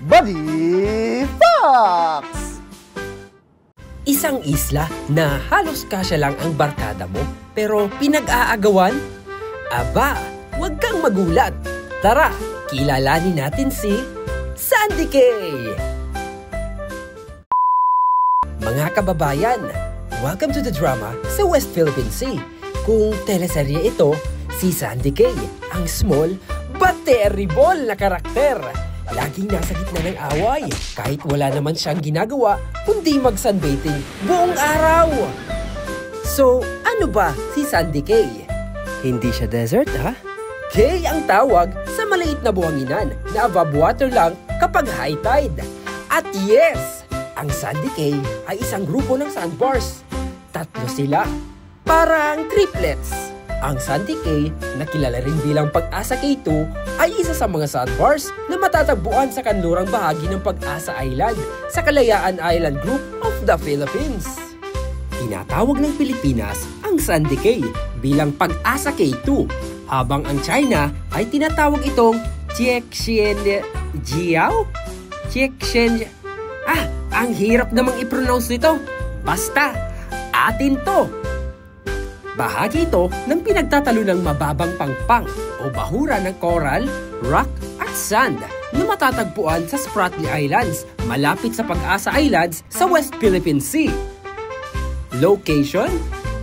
Buddy Fox! Isang isla na halos kasya lang ang barkada mo, pero pinag-aagawan? Aba, huwag kang magulat. Tara, kilalanin natin si Sandy Cay! Mga kababayan, welcome to the drama sa West Philippine Sea. Kung teleserye ito, si Sandy Cay, ang small but terrible na karakter. Laging nasa gitna ng away, kahit wala naman siyang ginagawa, kundi mag-sunbathing buong araw. So, ano ba si Sandy Cay? Hindi siya desert, ha? Cay ang tawag sa maliit na buhanginan na above water lang kapag high tide. At yes, ang Sandy Cay ay isang grupo ng sandbars. Tatlo sila, parang triplets. Ang Sandy Cay, na kilala rin bilang Pag-asa K2, ay isa sa mga sandbars na matatagpuan sa kanlurang bahagi ng Pag-asa Island sa Kalayaan Island Group of the Philippines. Tinatawag ng Pilipinas ang Sandy Cay bilang Pag-asa K2, habang ang China ay tinatawag itong Jiao? Ang hirap namang i-pronounce nito. Basta, atin to! Bahagi ito ng pinagtatalo ng mababang pangpang o bahura ng coral, rock at sand na matatagpuan sa Spratly Islands malapit sa Pag-asa Islands sa West Philippine Sea. Location?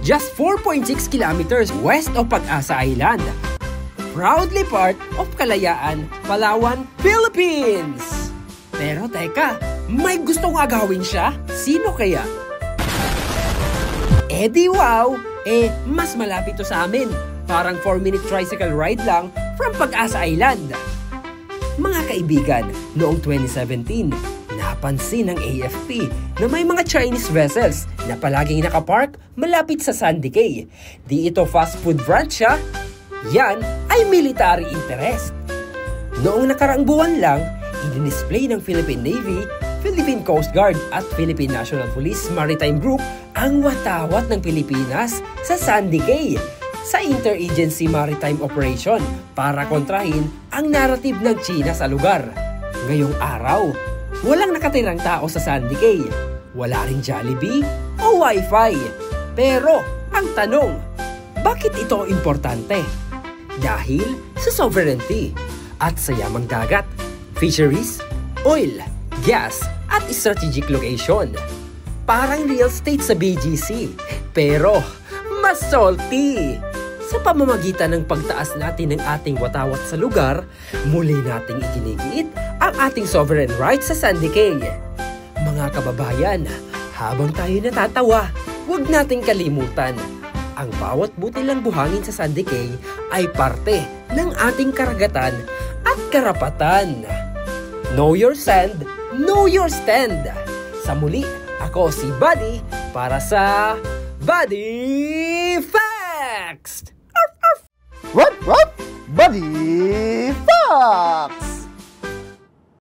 Just 4.6 kilometers west of Pag-asa Island. Proudly part of Kalayaan, Palawan, Philippines! Pero teka, may gustong agawin siya? Sino kaya? Di wow! Mas malapit to sa amin. Parang 4-minute tricycle ride lang from Pag-asa Island. Mga kaibigan, noong 2017, napansin ng AFP na may mga Chinese vessels na palaging nakapark malapit sa Sandy Cay. Di ito fast food branch ha? Yan ay military interest. Noong nakaraang buwan lang, i-display ng Philippine Navy, Philippine Coast Guard at Philippine National Police Maritime Group ang watawat ng Pilipinas sa Sandy Cay sa Interagency Maritime Operation para kontrahin ang narrative ng China sa lugar. Ngayong araw, walang nakatirang tao sa Sandy Cay. Wala ring Jollibee o Wi-Fi. Pero ang tanong, bakit ito importante? Dahil sa sovereignty at sa yamang dagat, fisheries, oil, gas at strategic location. Parang real estate sa BGC, pero mas salty. Sa pamamagitan ng pagtaas natin ng ating watawat sa lugar, muli nating iginigiit ang ating sovereign rights sa Sandy Cay. Mga kababayan, habang tayo natatawa, huwag nating kalimutan. Ang bawat butilang buhangin sa Sandy Cay ay parte ng ating karagatan at karapatan. Know your sand, know your stand. Sa muli, ako si Buddy para sa Buddy Facts! What? Buddy Fox!